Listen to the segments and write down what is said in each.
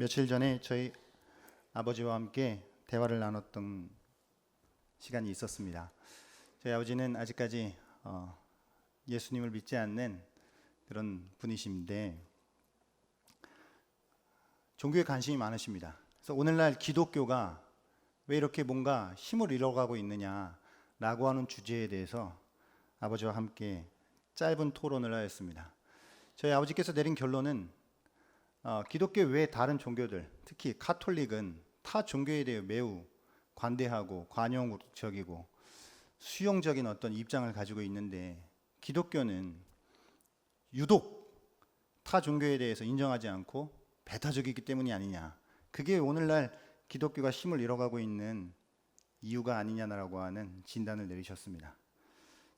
며칠 전에 저희 아버지와 함께 대화를 나눴던 시간이 있었습니다. 저희 아버지는 아직까지 예수님을 믿지 않는 그런 분이신데 종교에 관심이 많으십니다. 그래서 오늘날 기독교가 왜 이렇게 뭔가 힘을 잃어가고 있느냐라고 하는 주제에 대해서 아버지와 함께 짧은 토론을 하였습니다. 저희 아버지께서 내린 결론은 기독교 외 다른 종교들, 특히 카톨릭은 타 종교에 대해 매우 관대하고 관용적이고 수용적인 어떤 입장을 가지고 있는데 기독교는 유독 타 종교에 대해서 인정하지 않고 배타적이기 때문이 아니냐. 그게 오늘날 기독교가 힘을 잃어가고 있는 이유가 아니냐라고 하는 진단을 내리셨습니다.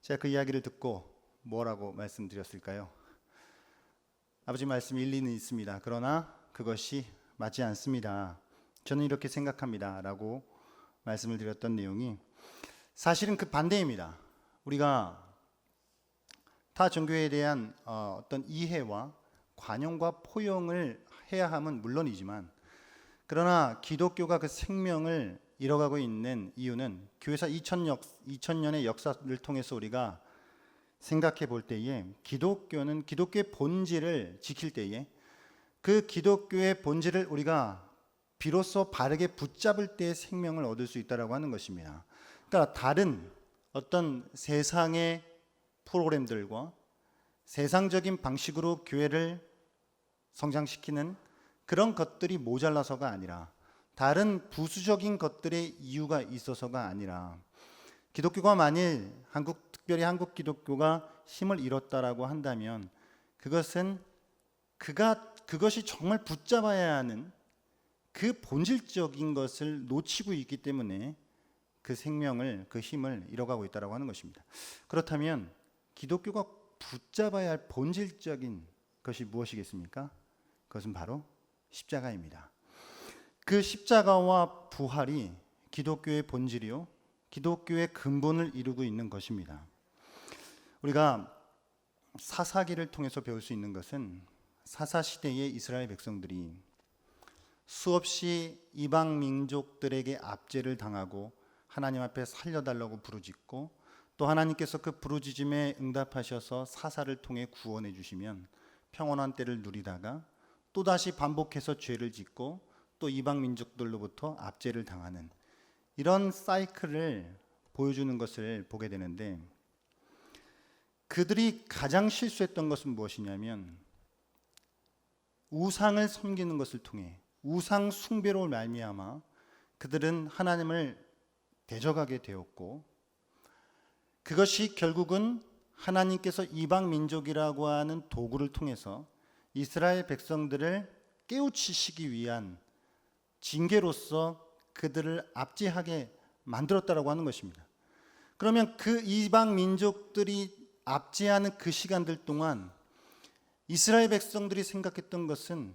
제가 그 이야기를 듣고 뭐라고 말씀드렸을까요? 아버지 말씀 일리는 있습니다. 그러나 그것이 맞지 않습니다. 저는 이렇게 생각합니다. 라고 말씀을 드렸던 내용이 사실은 그 반대입니다. 우리가 타 종교에 대한 어떤 이해와 관용과 포용을 해야 함은 물론이지만 그러나 기독교가 그 생명을 잃어가고 있는 이유는 교회사 2000년의 역사를 통해서 우리가 생각해 볼 때에 기독교는 기독교의 본질을 지킬 때에 그 기독교의 본질을 우리가 비로소 바르게 붙잡을 때의 생명을 얻을 수 있다고 하는 것입니다. 그러니까 다른 어떤 세상의 프로그램들과 세상적인 방식으로 교회를 성장시키는 그런 것들이 모자라서가 아니라 다른 부수적인 것들의 이유가 있어서가 아니라 기독교가 만일 특별히 한국 기독교가 힘을 잃었다라고 한다면 그것은 그것이 정말 붙잡아야 하는 그 본질적인 것을 놓치고 있기 때문에 그 생명을, 그 힘을 잃어가고 있다라고 하는 것입니다. 그렇다면 기독교가 붙잡아야 할 본질적인 것이 무엇이겠습니까? 그것은 바로 십자가입니다. 그 십자가와 부활이 기독교의 본질이요 기독교의 근본을 이루고 있는 것입니다. 우리가 사사기를 통해서 배울 수 있는 것은 사사시대의 이스라엘 백성들이 수없이 이방 민족들에게 압제를 당하고 하나님 앞에 살려달라고 부르짖고 또 하나님께서 그 부르짖음에 응답하셔서 사사를 통해 구원해 주시면 평온한 때를 누리다가 또다시 반복해서 죄를 짓고 또 이방 민족들로부터 압제를 당하는 이런 사이클을 보여주는 것을 보게 되는데 그들이 가장 실수했던 것은 무엇이냐면 우상을 섬기는 것을 통해 우상 숭배로 말미암아 그들은 하나님을 대적하게 되었고 그것이 결국은 하나님께서 이방 민족이라고 하는 도구를 통해서 이스라엘 백성들을 깨우치시기 위한 징계로서 그들을 압제하게 만들었다라고 하는 것입니다. 그러면 그 이방 민족들이 압제하는 그 시간들 동안 이스라엘 백성들이 생각했던 것은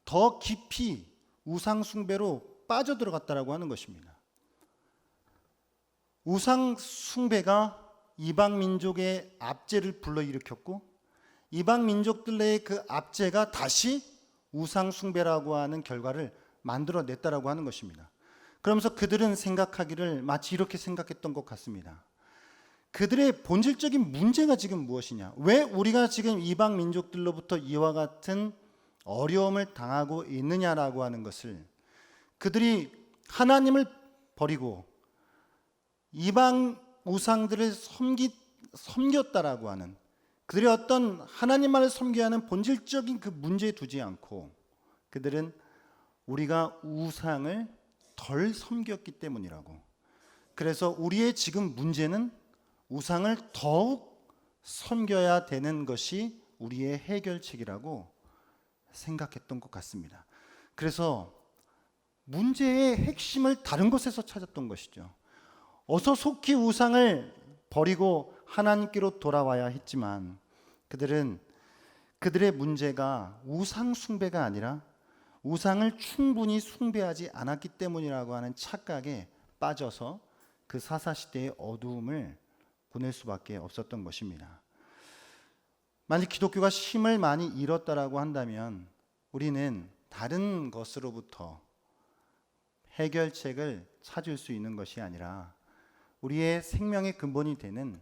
더 깊이 우상 숭배로 빠져들어갔다라고 하는 것입니다. 우상 숭배가 이방 민족의 압제를 불러일으켰고 이방 민족들의 그 압제가 다시 우상 숭배라고 하는 결과를 만들어냈다라고 하는 것입니다. 그러면서 그들은 생각하기를 마치 이렇게 생각했던 것 같습니다. 그들의 본질적인 문제가 지금 무엇이냐? 왜 우리가 지금 이방 민족들로부터 이와 같은 어려움을 당하고 있느냐라고 하는 것을 그들이 하나님을 버리고 이방 우상들을 섬겼다라고 하는 그들의 어떤 하나님만을 섬겨야 하는 본질적인 그 문제에 두지 않고 그들은 우리가 우상을 덜 섬겼기 때문이라고. 그래서 우리의 지금 문제는 우상을 더욱 섬겨야 되는 것이 우리의 해결책이라고 생각했던 것 같습니다. 그래서 문제의 핵심을 다른 곳에서 찾았던 것이죠. 어서 속히 우상을 버리고 하나님께로 돌아와야 했지만 그들의 문제가 우상 숭배가 아니라 우상을 충분히 숭배하지 않았기 때문이라고 하는 착각에 빠져서 그 사사시대의 어두움을 보낼 수밖에 없었던 것입니다. 만약 기독교가 힘을 많이 잃었다라고 한다면 우리는 다른 것으로부터 해결책을 찾을 수 있는 것이 아니라 우리의 생명의 근본이 되는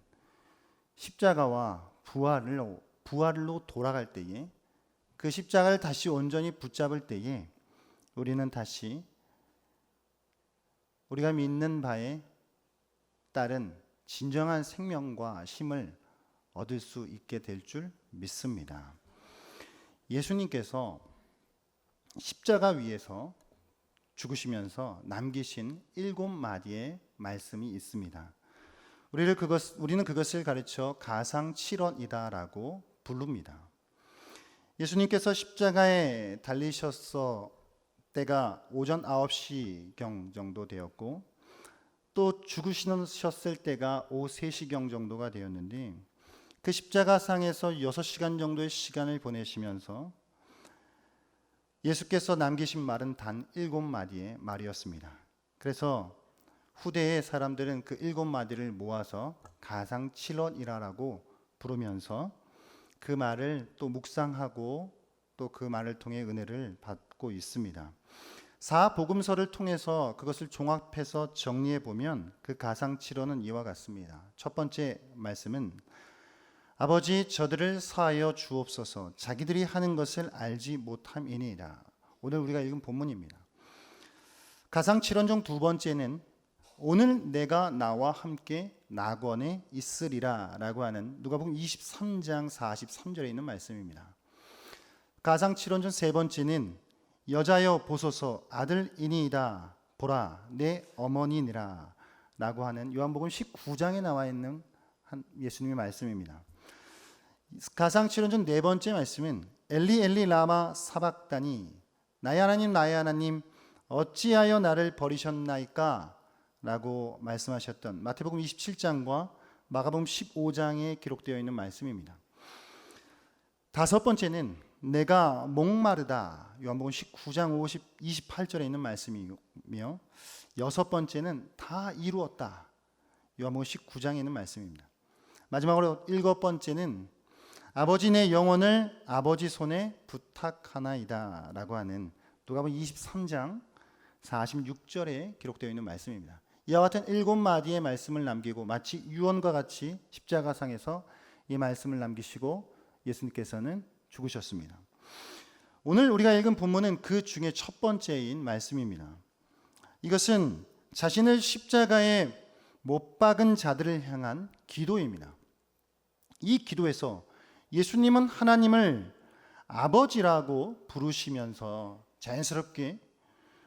십자가와 부활로 돌아갈 때에, 그 십자가를 다시 온전히 붙잡을 때에 우리는 다시 우리가 믿는 바에 따른 진정한 생명과 힘을 얻을 수 있게 될 줄 믿습니다. 예수님께서 십자가 위에서 죽으시면서 남기신 7마디의 말씀이 있습니다. 우리는 그것을 가르쳐 가상칠언이다라고 부릅니다. 예수님께서 십자가에 달리셨을 때가 오전 9시경 정도 되었고, 또 죽으셨을 때가 오후 3시경 정도가 되었는데, 그 십자가상에서 6시간 정도의 시간을 보내시면서 예수께서 남기신 말은 단 7마디의 말이었습니다. 그래서 후대의 사람들은 그 7마디를 모아서 가상칠언이라고 부르면서 그 말을 또 묵상하고 또 그 말을 통해 은혜를 받고 있습니다. 사복음서를 통해서 그것을 종합해서 정리해 보면 그 가상칠언은 이와 같습니다. 첫 번째 말씀은 아버지 저들을 사하여 주옵소서 자기들이 하는 것을 알지 못함이니이다. 오늘 우리가 읽은 본문입니다. 가상칠언 중 두 번째는 오늘 내가 나와 함께 낙원에 있으리라 라고 하는 누가복음 23장 43절에 있는 말씀입니다. 가상칠언 중 세 번째는 여자여 보소서 아들이니이다 보라 내 어머니니라 라고 하는 요한복음 19장에 나와 있는 예수님의 말씀입니다. 가상칠언 중 네 번째 말씀은 엘리 엘리 라마 사박다니 나의 하나님 어찌하여 나를 버리셨나이까 라고 말씀하셨던 마태복음 27장과 마가복음 15장에 기록되어 있는 말씀입니다. 다섯 번째는 내가 목마르다 요한복음 19장 28절에 있는 말씀이며, 여섯 번째는 다 이루었다 요한복음 19장에 있는 말씀입니다. 마지막으로 일곱 번째는 아버지 내 영혼을 아버지 손에 부탁하나이다 라고 하는 누가복음 23장 46절에 기록되어 있는 말씀입니다. 이와 같은 7마디의 말씀을 남기고 마치 유언과 같이 십자가상에서 이 말씀을 남기시고 예수님께서는 죽으셨습니다. 오늘 우리가 읽은 본문은 그 중에 첫 번째인 말씀입니다. 이것은 자신을 십자가에 못 박은 자들을 향한 기도입니다. 이 기도에서 예수님은 하나님을 아버지라고 부르시면서 자연스럽게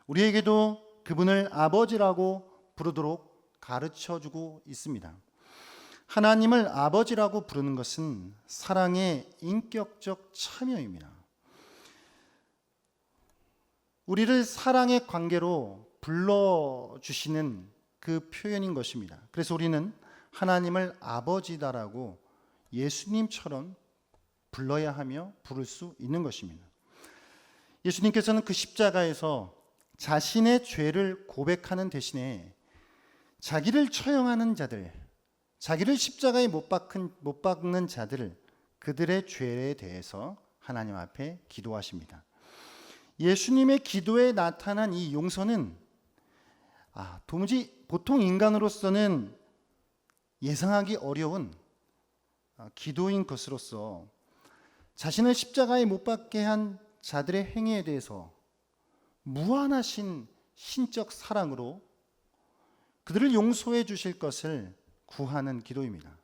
우리에게도 그분을 아버지라고 부르도록 가르쳐주고 있습니다. 하나님을 아버지라고 부르는 것은 사랑의 인격적 참여입니다. 우리를 사랑의 관계로 불러주시는 그 표현인 것입니다. 그래서 우리는 하나님을 아버지다라고 예수님처럼 불러야 하며 부를 수 있는 것입니다. 예수님께서는 그 십자가에서 자신의 죄를 고백하는 대신에 자기를 처형하는 자들, 자기를 십자가에 못 박는 자들을, 그들의 죄에 대해서 하나님 앞에 기도하십니다. 예수님의 기도에 나타난 이 용서는 도무지 보통 인간으로서는 예상하기 어려운 기도인 것으로서 자신을 십자가에 못 박게 한 자들의 행위에 대해서 무한하신 신적 사랑으로 그들을 용서해 주실 것을 구하는 기도입니다.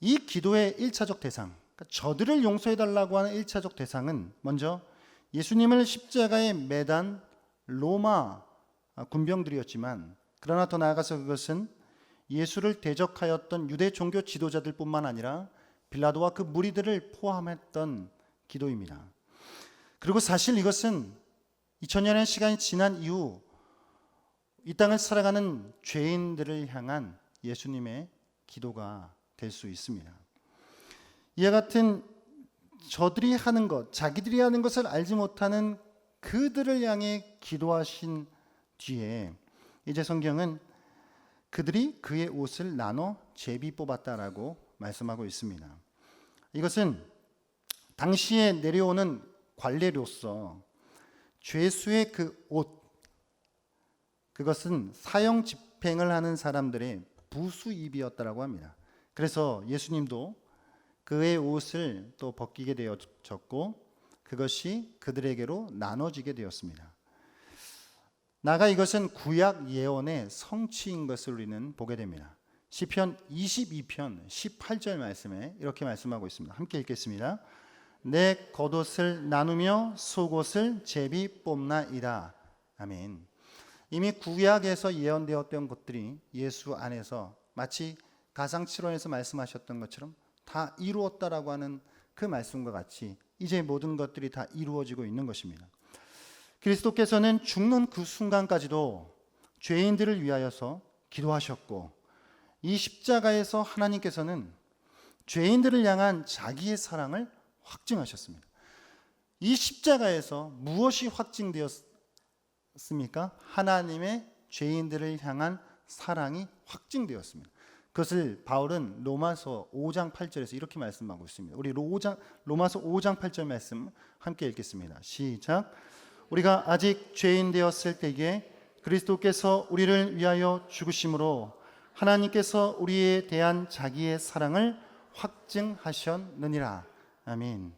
이 기도의 1차적 대상, 그러니까 저들을 용서해 달라고 하는 1차적 대상은 먼저 예수님을 십자가에 매단 로마 군병들이었지만, 그러나 더 나아가서 그것은 예수를 대적하였던 유대 종교 지도자들뿐만 아니라 빌라도와 그 무리들을 포함했던 기도입니다. 그리고 사실 이것은 2000년의 시간이 지난 이후 이 땅을 살아가는 죄인들을 향한 예수님의 기도가 될 수 있습니다. 이와 같은 저들이 하는 것, 자기들이 하는 것을 알지 못하는 그들을 향해 기도하신 뒤에 이제 성경은 그들이 그의 옷을 나눠 제비 뽑았다라고 말씀하고 있습니다. 이것은 당시에 내려오는 관례로서 죄수의 그 옷, 그것은 사형 집행을 하는 사람들의 부수입이었다라고 합니다. 그래서 예수님도 그의 옷을 또 벗기게 되어졌고 그것이 그들에게로 나눠지게 되었습니다. 나아가 이것은 구약 예언의 성취인 것을 우리는 보게 됩니다. 시편 22편 18절 말씀에 이렇게 말씀하고 있습니다. 함께 읽겠습니다. 내 겉옷을 나누며 속옷을 제비 뽑나이다. 아멘. 이미 구약에서 예언되었던 것들이 예수 안에서 마치 가상칠언에서 말씀하셨던 것처럼 다 이루었다라고 하는 그 말씀과 같이 이제 모든 것들이 다 이루어지고 있는 것입니다. 그리스도께서는 죽는 그 순간까지도 죄인들을 위하여서 기도하셨고 이 십자가에서 하나님께서는 죄인들을 향한 자기의 사랑을 확증하셨습니다. 이 십자가에서 무엇이 확증되었습니까? 하나님의 죄인들을 향한 사랑이 확증되었습니다. 그것을 바울은 로마서 5장 8절에서 이렇게 말씀하고 있습니다. 우리 로마서 5장 8절 말씀 함께 읽겠습니다. 시작. 우리가 아직 죄인 되었을 때에 그리스도께서 우리를 위하여 죽으심으로 하나님께서 우리에 대한 자기의 사랑을 확증하셨느니라. 아멘.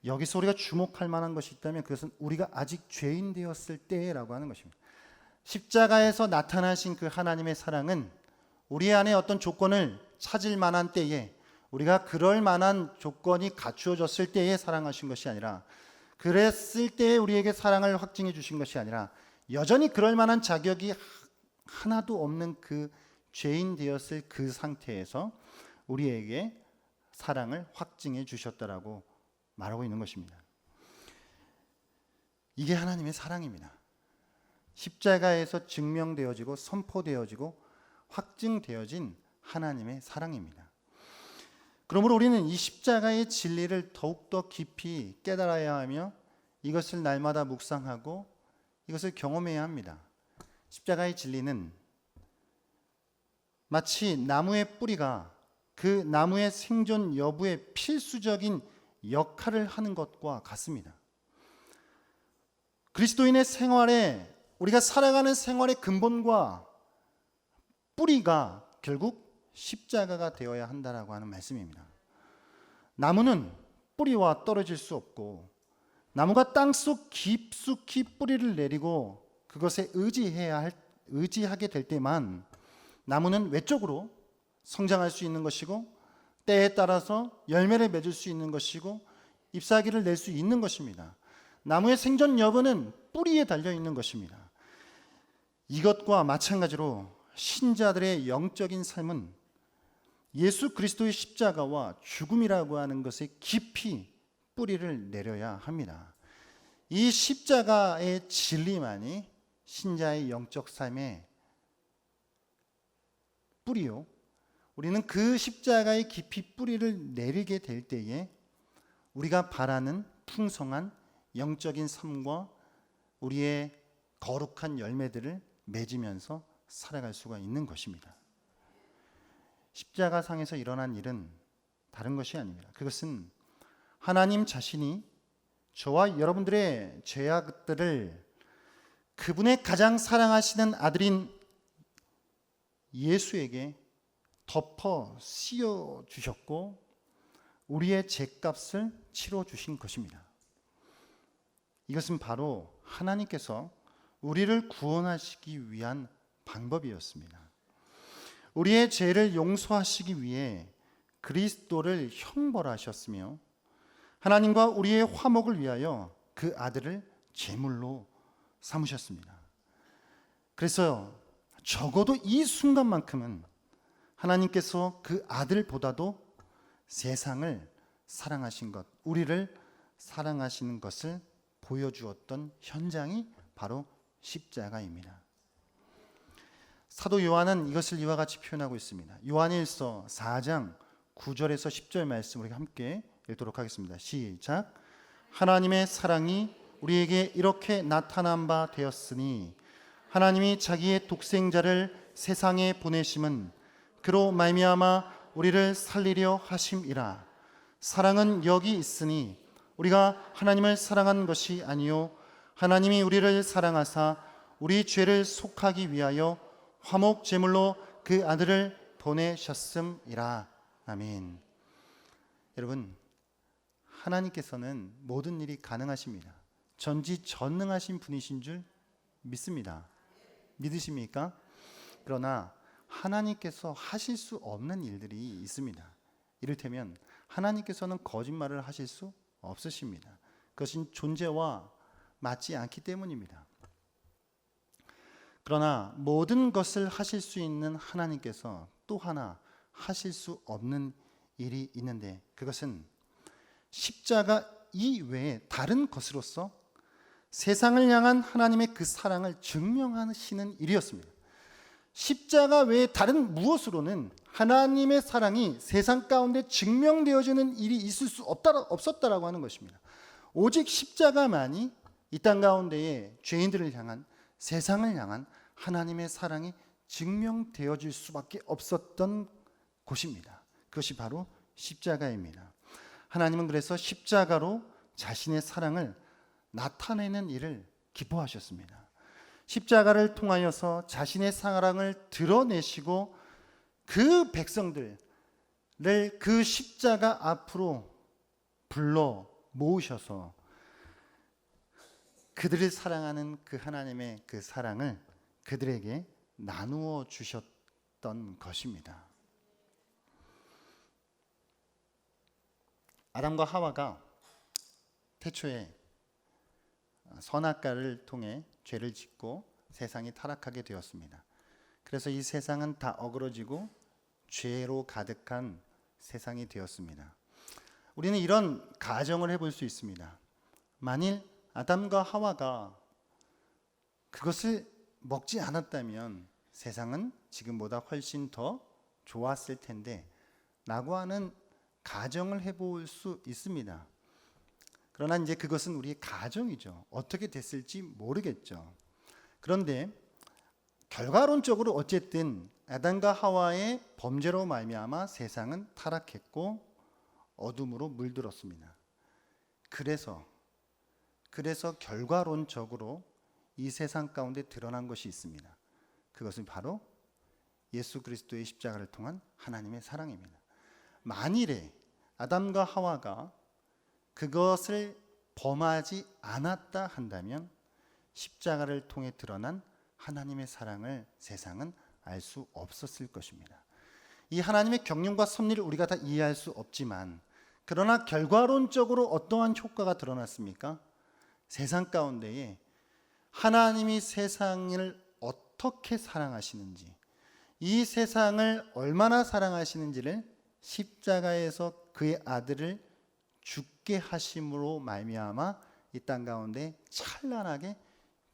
여기서 우리가 주목할 만한 것이 있다면 그것은 우리가 아직 죄인 되었을 때라고 하는 것입니다. 십자가에서 나타나신 그 하나님의 사랑은 우리 안에 어떤 조건을 찾을 만한 때에, 우리가 그럴 만한 조건이 갖추어졌을 때에 사랑하신 것이 아니라, 그랬을 때에 우리에게 사랑을 확증해 주신 것이 아니라, 여전히 그럴 만한 자격이 하나도 없는 그 죄인 되었을 그 상태에서 우리에게 사랑을 확증해 주셨다라고 말하고 있는 것입니다. 이게 하나님의 사랑입니다. 십자가에서 증명되어지고 선포되어지고 확증되어진 하나님의 사랑입니다. 그러므로 우리는 이 십자가의 진리를 더욱더 깊이 깨달아야 하며 이것을 날마다 묵상하고 이것을 경험해야 합니다. 십자가의 진리는 마치 나무의 뿌리가 그 나무의 생존 여부에 필수적인 역할을 하는 것과 같습니다. 그리스도인의 생활에, 우리가 살아가는 생활의 근본과 뿌리가 결국 십자가가 되어야 한다라고 하는 말씀입니다. 나무는 뿌리와 떨어질 수 없고, 나무가 땅속 깊숙이 뿌리를 내리고 그것에 의지하게 될 때만 나무는 외적으로 성장할 수 있는 것이고, 때에 따라서 열매를 맺을 수 있는 것이고, 잎사귀를 낼 수 있는 것입니다. 나무의 생존 여부는 뿌리에 달려 있는 것입니다. 이것과 마찬가지로 신자들의 영적인 삶은 예수 그리스도의 십자가와 죽음이라고 하는 것에 깊이 뿌리를 내려야 합니다. 이 십자가의 진리만이 신자의 영적 삶의 뿌리요, 우리는 그 십자가에 깊이 뿌리를 내리게 될 때에 우리가 바라는 풍성한 영적인 삶과 우리의 거룩한 열매들을 맺으면서 살아갈 수가 있는 것입니다. 십자가상에서 일어난 일은 다른 것이 아닙니다. 그것은 하나님 자신이 저와 여러분들의 죄악들을 그분의 가장 사랑하시는 아들인 예수에게 덮어 씌워 주셨고 우리의 죄값을 치러 주신 것입니다. 이것은 바로 하나님께서 우리를 구원하시기 위한 방법이었습니다. 우리의 죄를 용서하시기 위해 그리스도를 형벌하셨으며 하나님과 우리의 화목을 위하여 그 아들을 제물로 삼으셨습니다. 그래서 적어도 이 순간만큼은 하나님께서 그 아들보다도 세상을 사랑하신 것, 우리를 사랑하시는 것을 보여주었던 현장이 바로 십자가입니다. 사도 요한은 이것을 이와 같이 표현하고 있습니다. 요한일서 4장 9절에서 10절 말씀 우리 함께 읽도록 하겠습니다. 시작. 하나님의 사랑이 우리에게 이렇게 나타난 바 되었으니 하나님이 자기의 독생자를 세상에 보내심은 그로 말미암아 우리를 살리려 하심이라. 사랑은 여기 있으니 우리가 하나님을 사랑한 것이 아니요 하나님이 우리를 사랑하사 우리 죄를 속하기 위하여 화목 제물로 그 아들을 보내셨음이라. 아멘. 여러분, 하나님께서는 모든 일이 가능하십니다. 전지전능하신 분이신 줄 믿습니다. 믿으십니까? 그러나 하나님께서 하실 수 없는 일들이 있습니다. 이를테면 하나님께서는 거짓말을 하실 수 없으십니다. 그것은 존재와 맞지 않기 때문입니다. 그러나 모든 것을 하실 수 있는 하나님께서 또 하나 하실 수 없는 일이 있는데, 그것은 십자가 이외에 다른 것으로서 세상을 향한 하나님의 그 사랑을 증명하시는 일이었습니다. 십자가 외에 다른 무엇으로는 하나님의 사랑이 세상 가운데 증명되어지는 일이 있을 수 없었다라고 하는 것입니다. 오직 십자가만이 이 땅 가운데에 죄인들을 향한, 세상을 향한 하나님의 사랑이 증명되어질 수밖에 없었던 곳입니다. 그것이 바로 십자가입니다. 하나님은 그래서 십자가로 자신의 사랑을 나타내는 일을 기뻐하셨습니다. 십자가를 통하여서 자신의 사랑을 드러내시고 그 백성들을 그 십자가 앞으로 불러 모으셔서 그들을 사랑하는 그 하나님의 그 사랑을 그들에게 나누어 주셨던 것입니다. 아담과 하와가 태초에 선악과를 통해 죄를 짓고 세상이 타락하게 되었습니다. 그래서 이 세상은 다 어그러지고 죄로 가득한 세상이 되었습니다. 우리는 이런 가정을 해볼 수 있습니다. 만일 아담과 하와가 그것을 먹지 않았다면 세상은 지금보다 훨씬 더 좋았을 텐데 라고 하는 가정을 해볼 수 있습니다. 그러나 이제 그것은 우리의 가정이죠. 어떻게 됐을지 모르겠죠. 그런데 결과론적으로 어쨌든 아담과 하와의 범죄로 말미암아 세상은 타락했고 어둠으로 물들었습니다. 그래서 결과론적으로 이 세상 가운데 드러난 것이 있습니다. 그것은 바로 예수 그리스도의 십자가를 통한 하나님의 사랑입니다. 만일에 아담과 하와가 그것을 범하지 않았다 한다면 십자가를 통해 드러난 하나님의 사랑을 세상은 알 수 없었을 것입니다. 이 하나님의 경륜과 섭리를 우리가 다 이해할 수 없지만, 그러나 결과론적으로 어떠한 효과가 드러났습니까? 세상 가운데에 하나님이 세상을 어떻게 사랑하시는지, 이 세상을 얼마나 사랑하시는지를 십자가에서 그의 아들을 죽게 하심으로 말미암아 이 땅 가운데 찬란하게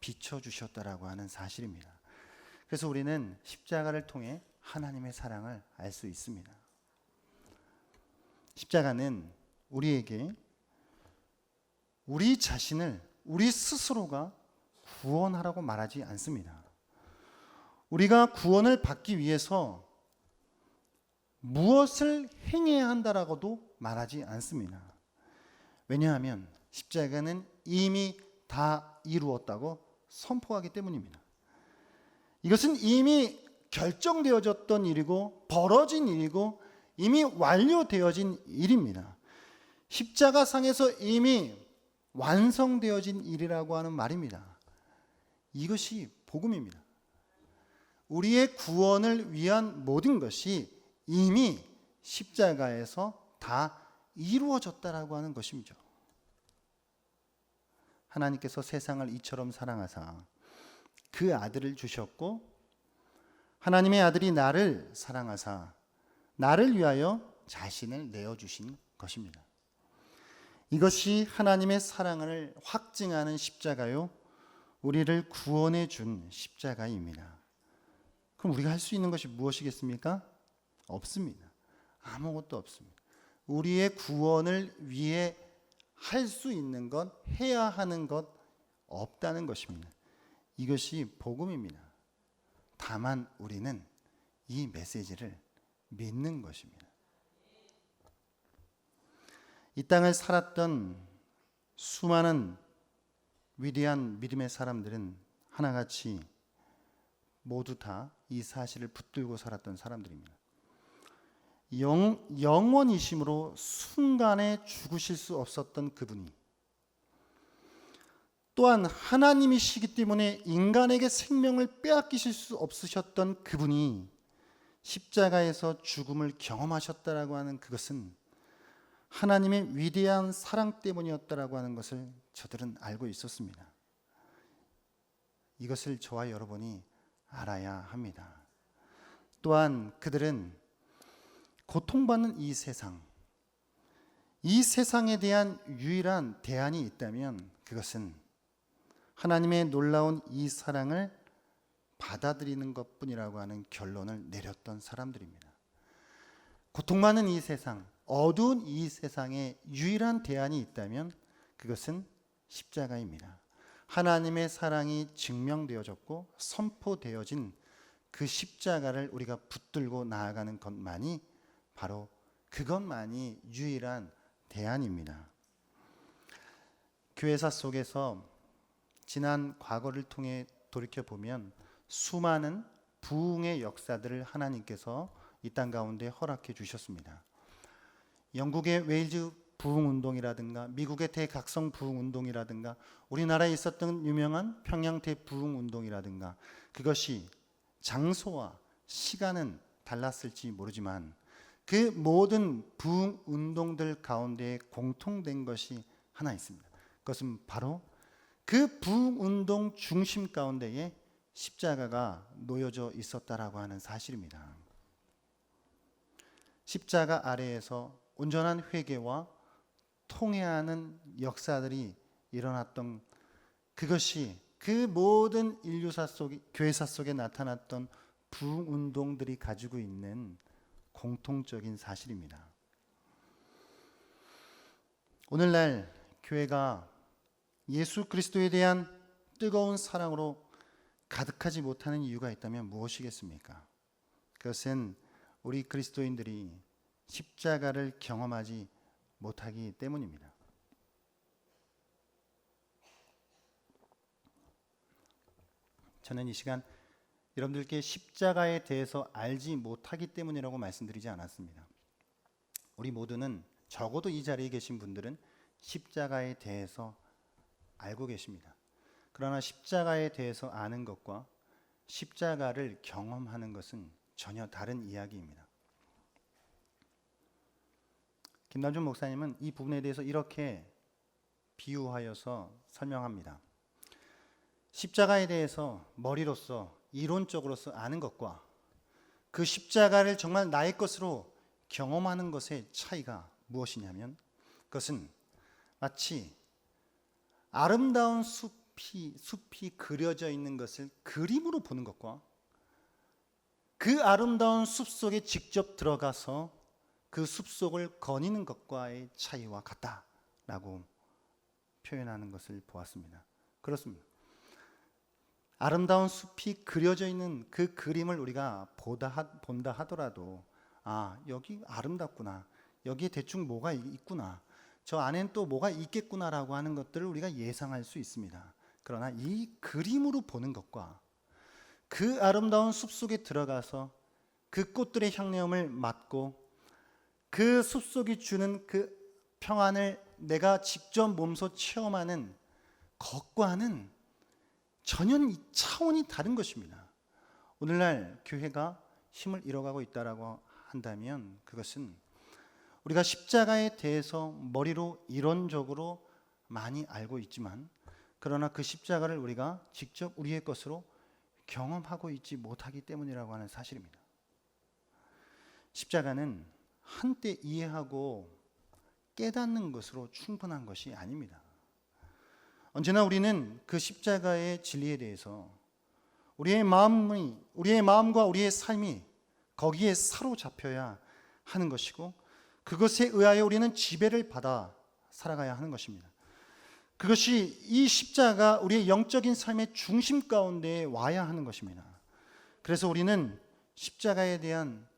비춰주셨다라고 하는 사실입니다. 그래서 우리는 십자가를 통해 하나님의 사랑을 알 수 있습니다. 십자가는 우리에게 우리 자신을 우리 스스로가 구원하라고 말하지 않습니다. 우리가 구원을 받기 위해서 무엇을 행해야 한다라고도 말하지 않습니다. 왜냐하면 십자가는 이미 다 이루었다고 선포하기 때문입니다. 이것은 이미 결정되어졌던 일이고 벌어진 일이고 이미 완료되어진 일입니다. 십자가상에서 이미 완성되어진 일이라고 하는 말입니다. 이것이 복음입니다. 우리의 구원을 위한 모든 것이 이미 십자가에서 다 이루어졌다라고 하는 것이죠. 하나님께서 세상을 이처럼 사랑하사 그 아들을 주셨고, 하나님의 아들이 나를 사랑하사 나를 위하여 자신을 내어주신 것입니다. 이것이 하나님의 사랑을 확증하는 십자가요, 우리를 구원해 준 십자가입니다. 그럼 우리가 할 수 있는 것이 무엇이겠습니까? 없습니다. 아무것도 없습니다. 우리의 구원을 위해 할 수 있는 것, 해야 하는 것 없다는 것입니다. 이것이 복음입니다. 다만 우리는 이 메시지를 믿는 것입니다. 이 땅을 살았던 수많은 위대한 믿음의 사람들은 하나같이 모두 다 이 사실을 붙들고 살았던 사람들입니다. 영원이심으로 순간에 죽으실 수 없었던 그분이, 또한 하나님이시기 때문에 인간에게 생명을 빼앗기실 수 없으셨던 그분이 십자가에서 죽음을 경험하셨다라고 하는 그것은 하나님의 위대한 사랑 때문이었다라고 하는 것을 저들은 알고 있었습니다. 이것을 저와 여러분이 알아야 합니다. 또한 그들은 고통받는 이 세상에 대한 유일한 대안이 있다면 그것은 하나님의 놀라운 이 사랑을 받아들이는 것뿐이라고 하는 결론을 내렸던 사람들입니다. 고통받는 이 세상, 어두운 이 세상에 유일한 대안이 있다면 그것은 십자가입니다. 하나님의 사랑이 증명되어졌고 선포되어진 그 십자가를 우리가 붙들고 나아가는 것만이 바로 그것만이 유일한 대안입니다. 교회사 속에서 지난 과거를 통해 돌이켜보면 수많은 부흥의 역사들을 하나님께서 이 땅 가운데 허락해 주셨습니다. 영국의 웨일즈 부흥운동이라든가 미국의 대각성 부흥운동이라든가 우리나라에 있었던 유명한 평양 대부흥운동이라든가 그것이 장소와 시간은 달랐을지 모르지만 그 모든 부흥운동들 가운데 공통된 것이 하나 있습니다. 그것은 바로 그 부흥운동 중심 가운데에 십자가가 놓여져 있었다라고 하는 사실입니다. 십자가 아래에서 온전한 회개와 통회하는 역사들이 일어났던 그것이 그 모든 인류사 속에, 교회사 속에 나타났던 부흥운동들이 가지고 있는 공통적인 사실입니다. 오늘날 교회가 예수 그리스도에 대한 뜨거운 사랑으로 가득하지 못하는 이유가 있다면 무엇이겠습니까? 그것은 우리 그리스도인들이 십자가를 경험하지 못하기 때문입니다. 저는 이 시간 여러분들께 십자가에 대해서 알지 못하기 때문이라고 말씀드리지 않았습니다. 우리 모두는 적어도 이 자리에 계신 분들은 십자가에 대해서 알고 계십니다. 그러나 십자가에 대해서 아는 것과 십자가를 경험하는 것은 전혀 다른 이야기입니다. 김남준 목사님은 이 부분에 대해서 이렇게 비유하여서 설명합니다. 십자가에 대해서 머리로서 이론적으로서 아는 것과 그 십자가를 정말 나의 것으로 경험하는 것의 차이가 무엇이냐면 그것은 마치 아름다운 숲이 그려져 있는 것을 그림으로 보는 것과 그 아름다운 숲 속에 직접 들어가서 그 숲속을 거니는 것과의 차이와 같다라고 표현하는 것을 보았습니다. 그렇습니다. 아름다운 숲이 그려져 있는 그 그림을 우리가 본다 하더라도 여기 아름답구나, 여기에 대충 뭐가 있구나, 저 안엔 또 뭐가 있겠구나라고 하는 것들을 우리가 예상할 수 있습니다. 그러나 이 그림으로 보는 것과 그 아름다운 숲속에 들어가서 그 꽃들의 향내음을 맡고 그 숲속이 주는 그 평안을 내가 직접 몸소 체험하는 것과는 전혀 차원이 다른 것입니다. 오늘날 교회가 힘을 잃어가고 있다라고 한다면 그것은 우리가 십자가에 대해서 머리로 이론적으로 많이 알고 있지만 그러나 그 십자가를 우리가 직접 우리의 것으로 경험하고 있지 못하기 때문이라고 하는 사실입니다. 십자가는 한때 이해하고 깨닫는 것으로 충분한 것이 아닙니다. 언제나 우리는 그 십자가의 진리에 대해서 우리의 마음과 우리의 삶이 거기에 사로잡혀야 하는 것이고 그것에 의하여 우리는 지배를 받아 살아가야 하는 것입니다. 그것이 이 십자가 우리의 영적인 삶의 중심 가운데 와야 하는 것입니다. 그래서 우리는 십자가에 대한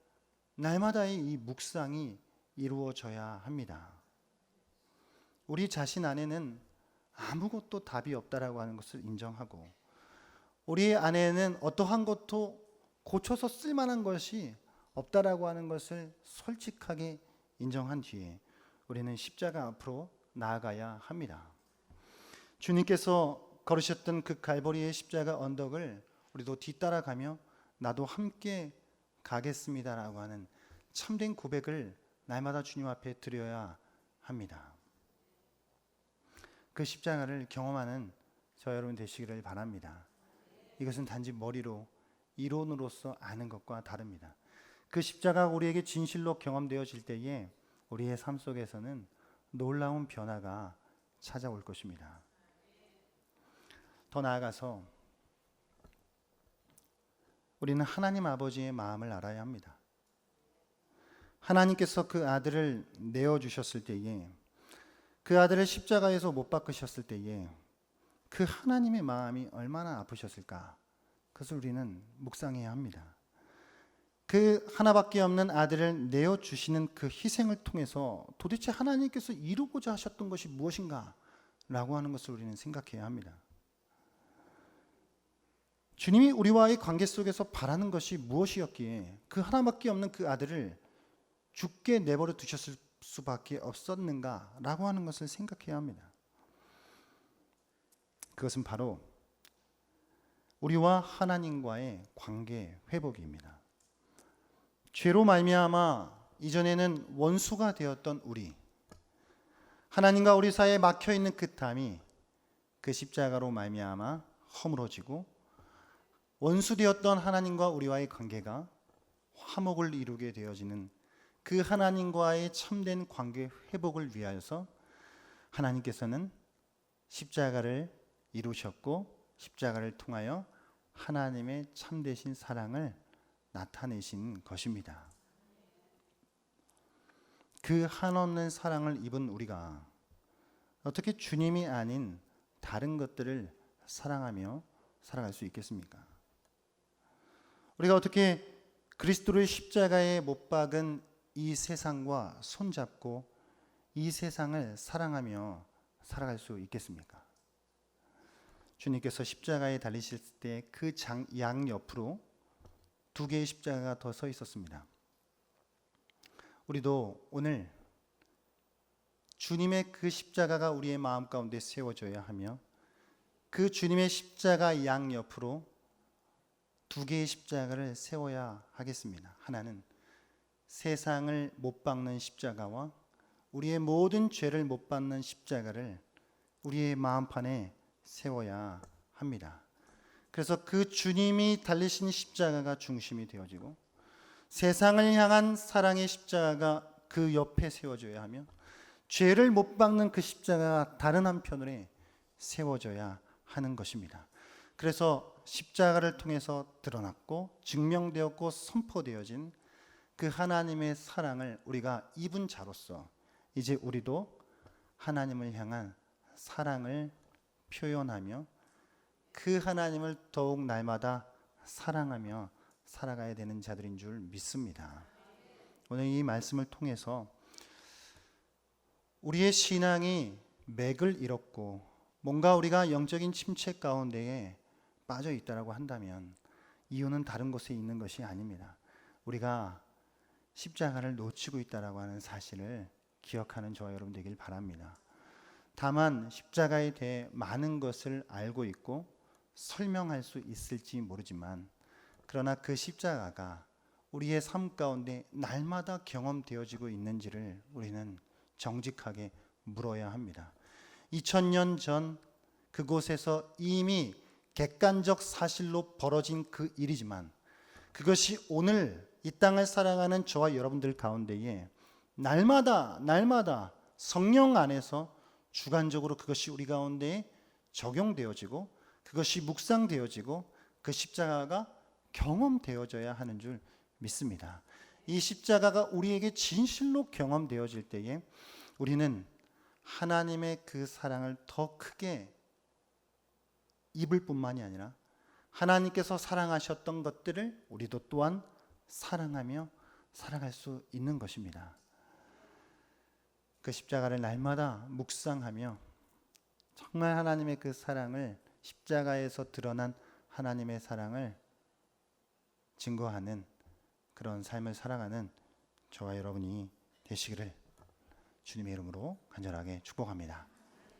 날마다의 이 묵상이 이루어져야 합니다. 우리 자신 안에는 아무것도 답이 없다라고 하는 것을 인정하고, 우리 안에는 어떠한 것도 고쳐서 쓸만한 것이 없다라고 하는 것을 솔직하게 인정한 뒤에 우리는 십자가 앞으로 나아가야 합니다. 주님께서 걸으셨던 그 갈보리의 십자가 언덕을 우리도 뒤따라가며 나도 함께 가겠습니다라고 하는 참된 고백을 날마다 주님 앞에 드려야 합니다. 그 십자가를 경험하는 저 여러분 되시기를 바랍니다. 이것은 단지 머리로 이론으로서 아는 것과 다릅니다. 그 십자가가 우리에게 진실로 경험되어질 때에 우리의 삶 속에서는 놀라운 변화가 찾아올 것입니다. 더 나아가서 우리는 하나님 아버지의 마음을 알아야 합니다. 하나님께서 그 아들을 내어주셨을 때에, 그 아들을 십자가에서 못 박으셨을 때에 그 하나님의 마음이 얼마나 아프셨을까? 그것을 우리는 묵상해야 합니다. 그 하나밖에 없는 아들을 내어주시는 그 희생을 통해서 도대체 하나님께서 이루고자 하셨던 것이 무엇인가? 라고 하는 것을 우리는 생각해야 합니다. 주님이 우리와의 관계 속에서 바라는 것이 무엇이었기에 그 하나밖에 없는 그 아들을 죽게 내버려 두셨을 수밖에 없었는가? 라고 하는 것을 생각해야 합니다. 그것은 바로 우리와 하나님과의 관계 회복입니다. 죄로 말미암아 이전에는 원수가 되었던 우리, 하나님과 우리 사이에 막혀 있는 그 담이 그 십자가로 말미암아 허물어지고 원수 되었던 하나님과 우리와의 관계가 화목을 이루게 되어지는 그 하나님과의 참된 관계 회복을 위하여서 하나님께서는 십자가를 이루셨고 십자가를 통하여 하나님의 참되신 사랑을 나타내신 것입니다. 그 한없는 사랑을 입은 우리가 어떻게 주님이 아닌 다른 것들을 사랑하며 살아갈 수 있겠습니까? 우리가 어떻게 그리스도를 십자가에 못 박은 이 세상과 손잡고 이 세상을 사랑하며 살아갈 수 있겠습니까? 주님께서 십자가에 달리실 때 그 양 옆으로 두 개의 십자가가 더 서 있었습니다. 우리도 오늘 주님의 그 십자가가 우리의 마음 가운데 세워져야 하며 그 주님의 십자가 양 옆으로 두 개의 십자가를 세워야 하겠습니다. 하나는 세상을 못 박는 십자가와 우리의 모든 죄를 못 박는 십자가를 우리의 마음판에 세워야 합니다. 그래서 그 주님이 달리신 십자가가 중심이 되어지고 세상을 향한 사랑의 십자가가 그 옆에 세워져야 하며 죄를 못 박는 그 십자가가 다른 한편으로 세워져야 하는 것입니다. 그래서 십자가를 통해서 드러났고 증명되었고 선포되어진 그 하나님의 사랑을 우리가 입은 자로서 이제 우리도 하나님을 향한 사랑을 표현하며 그 하나님을 더욱 날마다 사랑하며 살아가야 되는 자들인 줄 믿습니다. 오늘 이 말씀을 통해서 우리의 신앙이 맥을 잃었고 뭔가 우리가 영적인 침체 가운데에 빠져 있다라고 한다면 이유는 다른 곳에 있는 것이 아닙니다. 우리가 십자가를 놓치고 있다라고 하는 사실을 기억하는 저와 여러분 되길 바랍니다. 다만 십자가에 대해 많은 것을 알고 있고 설명할 수 있을지 모르지만 그러나 그 십자가가 우리의 삶 가운데 날마다 경험되어지고 있는지를 우리는 정직하게 물어야 합니다. 2000년 전 그곳에서 이미 객관적 사실로 벌어진 그 일이지만 그것이 오늘 이 땅을 살아가는 저와 여러분들 가운데에 날마다 성령 안에서 주관적으로 그것이 우리 가운데에 적용되어지고 그것이 묵상되어지고 그 십자가가 경험되어져야 하는 줄 믿습니다. 이 십자가가 우리에게 진실로 경험되어질 때에 우리는 하나님의 그 사랑을 더 크게 입을 뿐만이 아니라 하나님께서 사랑하셨던 것들을 우리도 또한 사랑하며 살아갈 수 있는 것입니다. 그 십자가를 날마다 묵상하며 정말 하나님의 그 사랑을, 십자가에서 드러난 하나님의 사랑을 증거하는 그런 삶을 살아가는 저와 여러분이 되시기를 주님의 이름으로 간절하게 축복합니다.